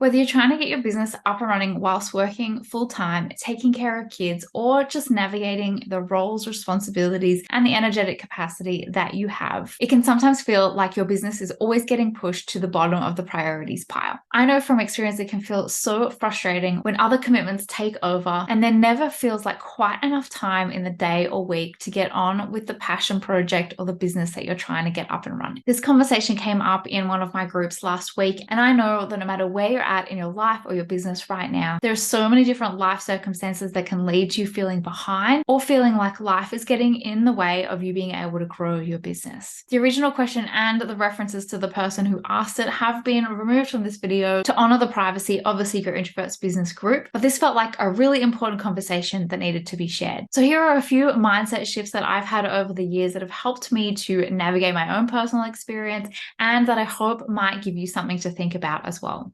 Whether you're trying to get your business up and running whilst working full-time, taking care of kids, or just navigating the roles, responsibilities, and the energetic capacity that you have, it can sometimes feel like your business is always getting pushed to the bottom of the priorities pile. I know from experience it can feel so frustrating when other commitments take over and there never feels like quite enough time in the day or week to get on with the passion project or the business that you're trying to get up and running. This conversation came up in one of my groups last week, and I know that no matter where you're at in your life or your business right now, there's so many different life circumstances that can lead to you feeling behind or feeling like life is getting in the way of you being able to grow your business. The original question and the references to the person who asked it have been removed from this video to honor the privacy of the Secret Introverts business group, but this felt like a really important conversation that needed to be shared. So here are a few mindset shifts that I've had over the years that have helped me to navigate my own personal experience and that I hope might give you something to think about as well.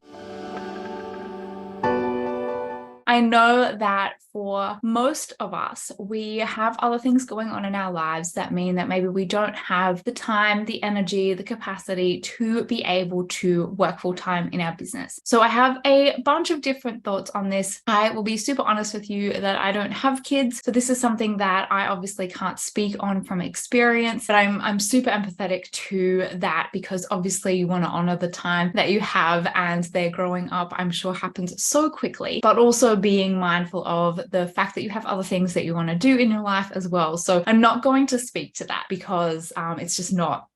I know that for most of us, we have other things going on in our lives that mean that maybe we don't have the time, the energy, the capacity to be able to work full time in our business. So I have a bunch of different thoughts on this. I will be super honest with you that I don't have kids. So this is something that I obviously can't speak on from experience, but I'm super empathetic to that because obviously you want to honor the time that you have and they're growing up, I'm sure happens so quickly, but also being mindful of the fact that you have other things that you want to do in your life as well. So I'm not going to speak to that because it's just not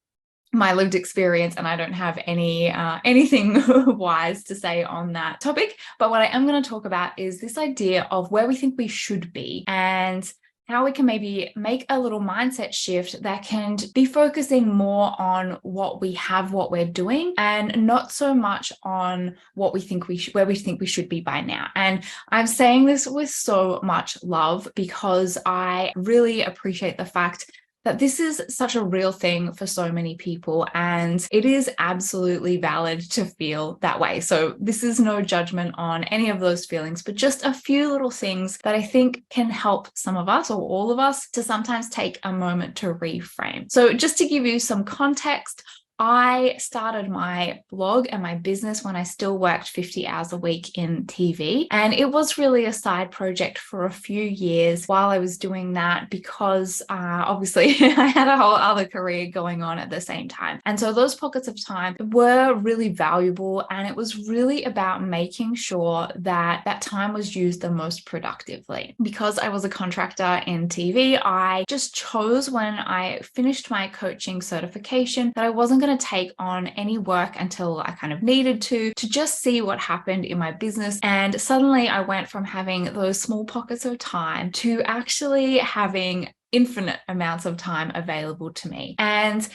my lived experience and I don't have anything wise to say on that topic. But what I am going to talk about is this idea of where we think we should be and how we can maybe make a little mindset shift that can be focusing more on what we have, what we're doing, and not so much on what we think where we think we should be by now. And I'm saying this with so much love because I really appreciate the fact that this is such a real thing for so many people, and it is absolutely valid to feel that way. So this is no judgment on any of those feelings, but just a few little things that I think can help some of us or all of us to sometimes take a moment to reframe. So just to give you some context, I started my blog and my business when I still worked 50 hours a week in TV. And it was really a side project for a few years while I was doing that because obviously I had a whole other career going on at the same time. And so those pockets of time were really valuable. And it was really about making sure that that time was used the most productively. Because I was a contractor in TV, I just chose when I finished my coaching certification that I wasn't going to take on any work until I kind of needed to just see what happened in my business. And suddenly I went from having those small pockets of time to actually having infinite amounts of time available to me. And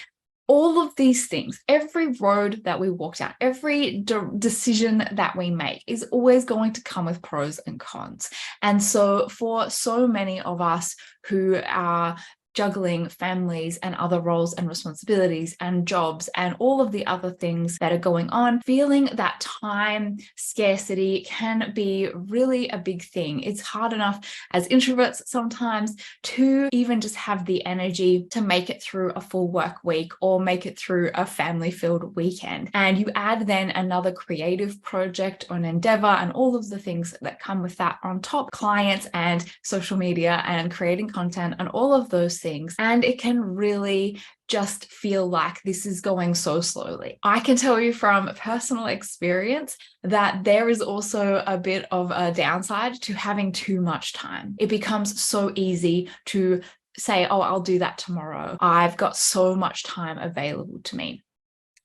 all of these things, every road that we walk down, every decision that we make is always going to come with pros and cons. And so for so many of us who are juggling families and other roles and responsibilities and jobs and all of the other things that are going on, feeling that time scarcity can be really a big thing. It's hard enough as introverts sometimes to even just have the energy to make it through a full work week or make it through a family-filled weekend. And you add then another creative project or an endeavor and all of the things that come with that on top, clients and social media and creating content and all of those things. And it can really just feel like this is going so slowly. I can tell you from personal experience that there is also a bit of a downside to having too much time. It becomes so easy to say, oh, I'll do that tomorrow. I've got so much time available to me.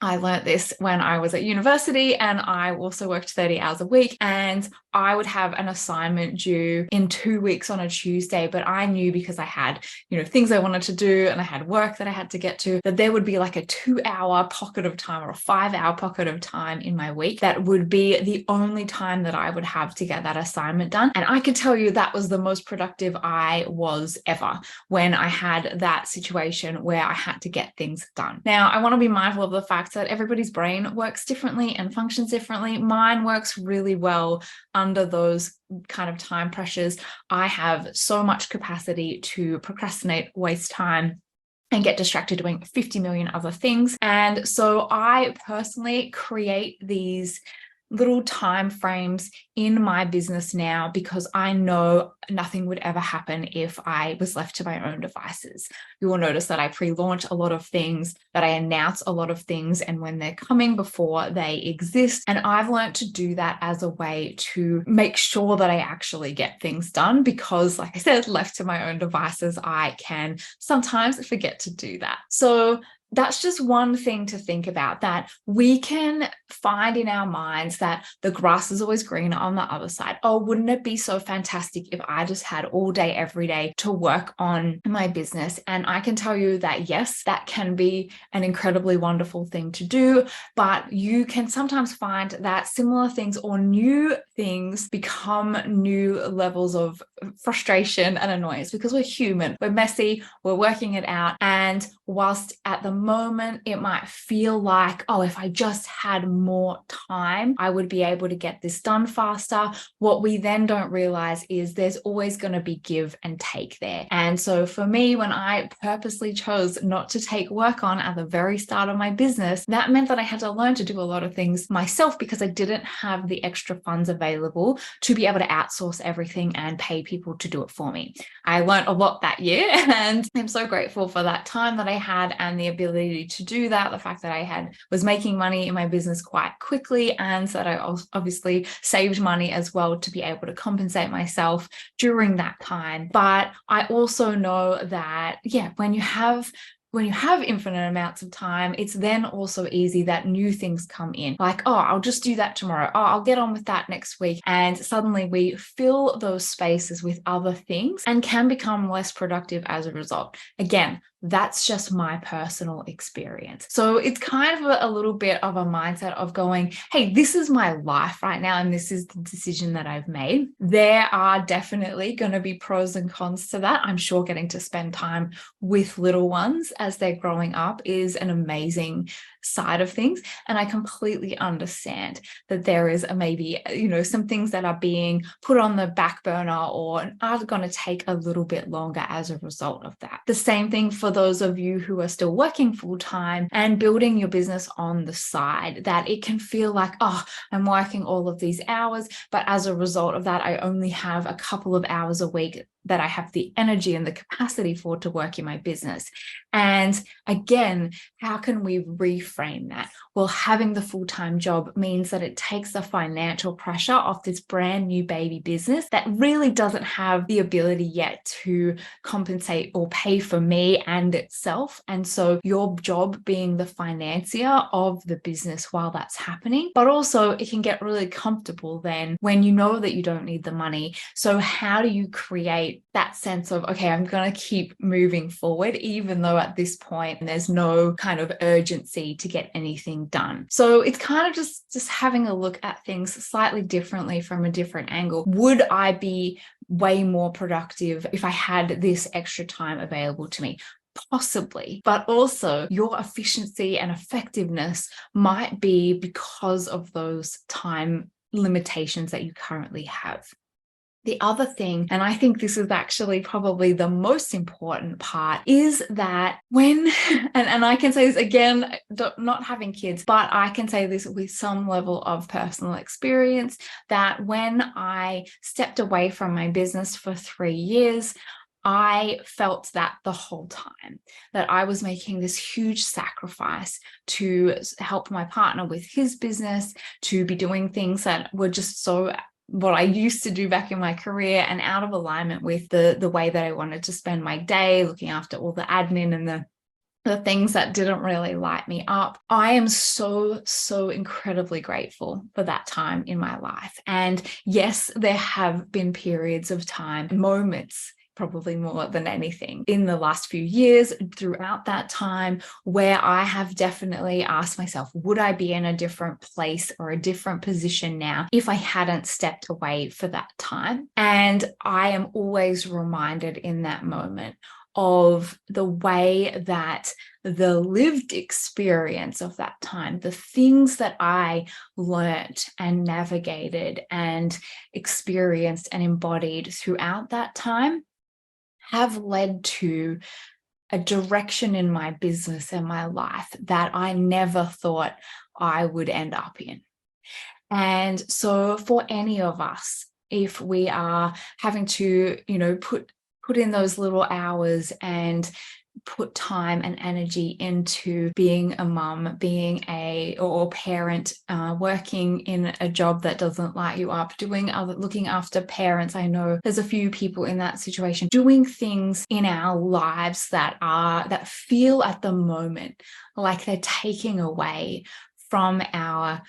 I learned this when I was at university and I also worked 30 hours a week, and I would have an assignment due in 2 weeks on a Tuesday, but I knew because I had, things I wanted to do and I had work that I had to get to, that there would be like a 2-hour pocket of time or a 5-hour pocket of time in my week that would be the only time that I would have to get that assignment done. And I could tell you that was the most productive I was ever when I had that situation where I had to get things done. Now, I want to be mindful of the fact that everybody's brain works differently and functions differently. Mine works really well under those kind of time pressures. I have so much capacity to procrastinate, waste time, and get distracted doing 50 million other things. And so I personally create these little time frames in my business now because I know nothing would ever happen if I was left to my own devices. You will notice that I pre-launch a lot of things, that I announce a lot of things, and when they're coming before they exist. And I've learned to do that as a way to make sure that I actually get things done because, like I said, left to my own devices, I can sometimes forget to do that. So that's just one thing to think about, that we can find in our minds that the grass is always greener on the other side. Oh, wouldn't it be so fantastic if I just had all day, every day to work on my business? And I can tell you that, yes, that can be an incredibly wonderful thing to do, but you can sometimes find that similar things or new things become new levels of frustration and annoyance because we're human, we're messy, we're working it out. And whilst at the moment it might feel like, oh, if I just had more time, I would be able to get this done faster, what we then don't realize is there's always going to be give and take there. And so for me, when I purposely chose not to take work on at the very start of my business, that meant that I had to learn to do a lot of things myself because I didn't have the extra funds available to be able to outsource everything and pay people to do it for me. I learned a lot that year, and I'm so grateful for that time that I had and the ability to do that. The fact that I was making money in my business quite quickly, and that I obviously saved money as well to be able to compensate myself during that time. But I also know that, yeah, when you have infinite amounts of time, it's then also easy that new things come in. Like, oh, I'll just do that tomorrow. Oh, I'll get on with that next week. And suddenly we fill those spaces with other things and can become less productive as a result. Again, that's just my personal experience. So it's kind of a little bit of a mindset of going, hey, this is my life right now, and this is the decision that I've made. There are definitely going to be pros and cons to that. I'm sure getting to spend time with little ones as they're growing up is an amazing side of things. And I completely understand that there is maybe, some things that are being put on the back burner or are going to take a little bit longer as a result of that. The same thing for those of you who are still working full time and building your business on the side, that it can feel like, oh, I'm working all of these hours, but as a result of that, I only have a couple of hours a week that I have the energy and the capacity for to work in my business. And again, how can we reframe that? Well, having the full-time job means that it takes the financial pressure off this brand new baby business that really doesn't have the ability yet to compensate or pay for me and itself. And so your job being the financier of the business while that's happening, but also it can get really comfortable then when you know that you don't need the money. So how do you create that sense of, okay, I'm going to keep moving forward, even though at this point there's no kind of urgency to get anything done. So it's kind of just having a look at things slightly differently from a different angle. Would I be way more productive if I had this extra time available to me? Possibly, but also your efficiency and effectiveness might be because of those time limitations that you currently have. The other thing, and I think this is actually probably the most important part, is that when, and I can say this again, not having kids, but I can say this with some level of personal experience, that when I stepped away from my business for 3 years, I felt that the whole time, that I was making this huge sacrifice to help my partner with his business, to be doing things that were just so what I used to do back in my career and out of alignment with the way that I wanted to spend my day, looking after all the admin and the things that didn't really light me up. I am so incredibly grateful for that time in my life. And yes, there have been periods of time, moments, probably more than anything, in the last few years throughout that time where I have definitely asked myself, would I be in a different place or a different position now if I hadn't stepped away for that time? And I am always reminded in that moment of the way that the lived experience of that time, the things that I learnt and navigated and experienced and embodied throughout that time, have led to a direction in my business and my life that I never thought I would end up in. And so for any of us, if we are having to, put in those little hours and put time and energy into being a mum, being or parent, working in a job that doesn't light you up, looking after parents. I know there's a few people in that situation, doing things in our lives that feel at the moment like they're taking away from our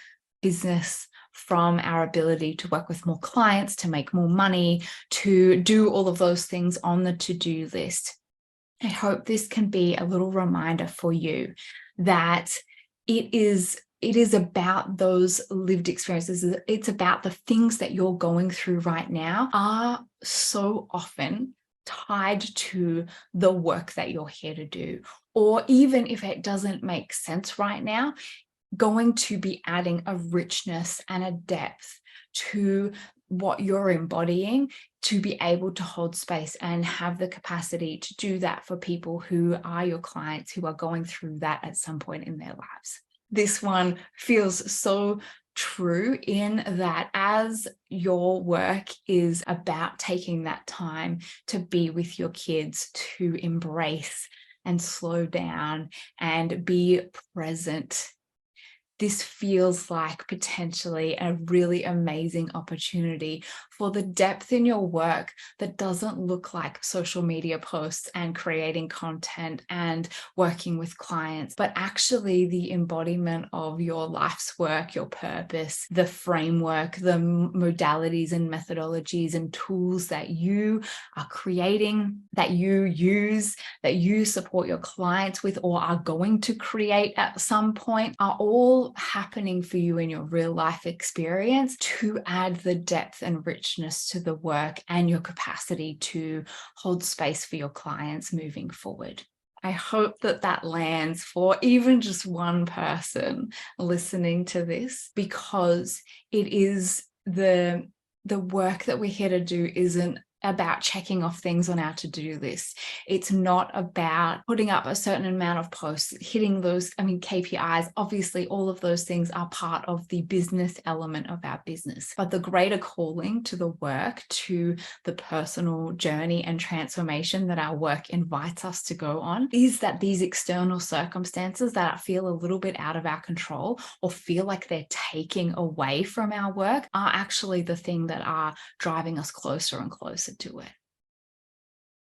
business, from our ability to work with more clients, to make more money, to do all of those things on the to-do list. I hope this can be a little reminder for you that it is about those lived experiences. It's about the things that you're going through right now are so often tied to the work that you're here to do. Or even if it doesn't make sense right now, going to be adding a richness and a depth to what you're embodying, to be able to hold space and have the capacity to do that for people who are your clients, who are going through that at some point in their lives. This one feels so true in that as your work is about taking that time to be with your kids, to embrace and slow down and be present, this feels like potentially a really amazing opportunity for the depth in your work that doesn't look like social media posts and creating content and working with clients, but actually the embodiment of your life's work, your purpose, the framework, the modalities and methodologies and tools that you are creating, that you use, that you support your clients with, or are going to create at some point, are all happening for you in your real life experience to add the depth and richness to the work and your capacity to hold space for your clients moving forward. I hope that lands for even just one person listening to this, because it is the work that we're here to do isn't about checking off things on our to-do list. It's not about putting up a certain amount of posts, hitting those, KPIs. Obviously, all of those things are part of the business element of our business. But the greater calling to the work, to the personal journey and transformation that our work invites us to go on, is that these external circumstances that feel a little bit out of our control or feel like they're taking away from our work are actually the thing that are driving us closer and closer to it.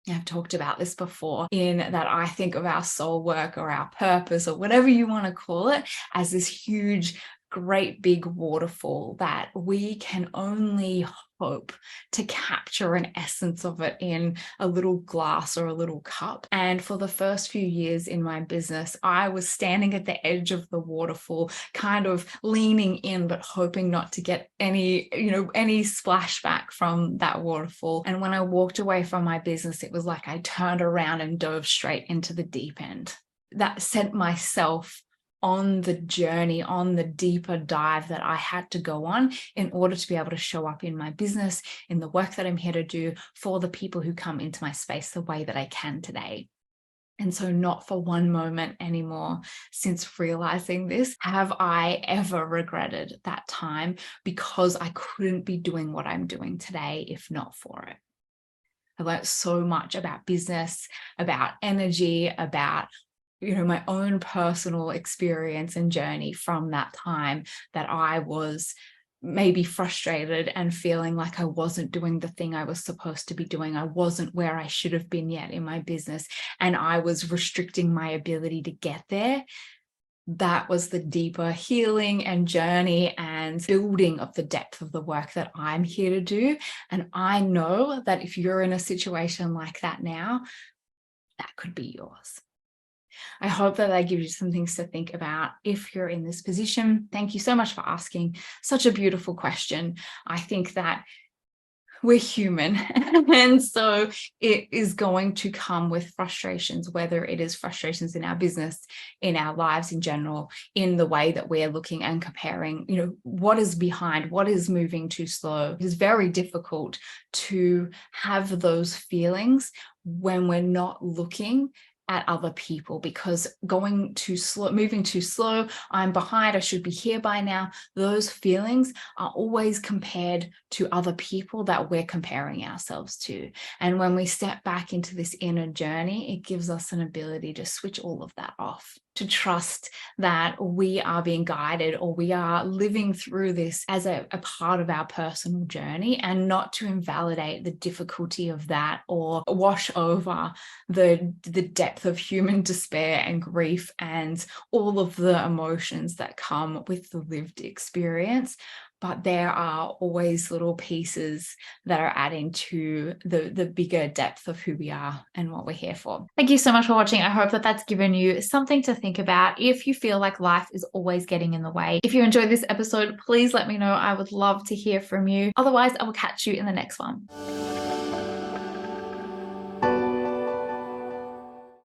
I've talked about this before, in that I think of our soul work or our purpose or whatever you want to call it as this huge, great big waterfall that we can only hope to capture an essence of it in a little glass or a little cup. And for the first few years in my business, I was standing at the edge of the waterfall, kind of leaning in, but hoping not to get any splashback from that waterfall. And when I walked away from my business, it was like I turned around and dove straight into the deep end. That sent myself on the journey, on the deeper dive that I had to go on in order to be able to show up in my business, in the work that I'm here to do for the people who come into my space the way that I can today. And so not for one moment anymore since realizing this have I ever regretted that time, because I couldn't be doing what I'm doing today if not for it. I learned so much about business, about energy, about my own personal experience and journey from that time, that I was maybe frustrated and feeling like I wasn't doing the thing I was supposed to be doing. I wasn't where I should have been yet in my business, and I was restricting my ability to get there. That was the deeper healing and journey and building of the depth of the work that I'm here to do. And I know that if you're in a situation like that now, that could be yours. I hope that gives you some things to think about if you're in this position. Thank you so much for asking such a beautiful question. I think that we're human, and so it is going to come with frustrations, whether it is frustrations in our business, in our lives in general, in the way that we're looking and comparing, what is behind, what is moving too slow. It is very difficult to have those feelings when we're not looking at other people, because moving too slow, I'm behind, I should be here by now. Those feelings are always compared to other people that we're comparing ourselves to. And when we step back into this inner journey, it gives us an ability to switch all of that off, to trust that we are being guided, or we are living through this as a part of our personal journey, and not to invalidate the difficulty of that or wash over the depth of human despair and grief and all of the emotions that come with the lived experience. But there are always little pieces that are adding to the bigger depth of who we are and what we're here for. Thank you so much for watching. I hope that that's given you something to think about if you feel like life is always getting in the way. If you enjoyed this episode, please let me know. I would love to hear from you. Otherwise, I will catch you in the next one.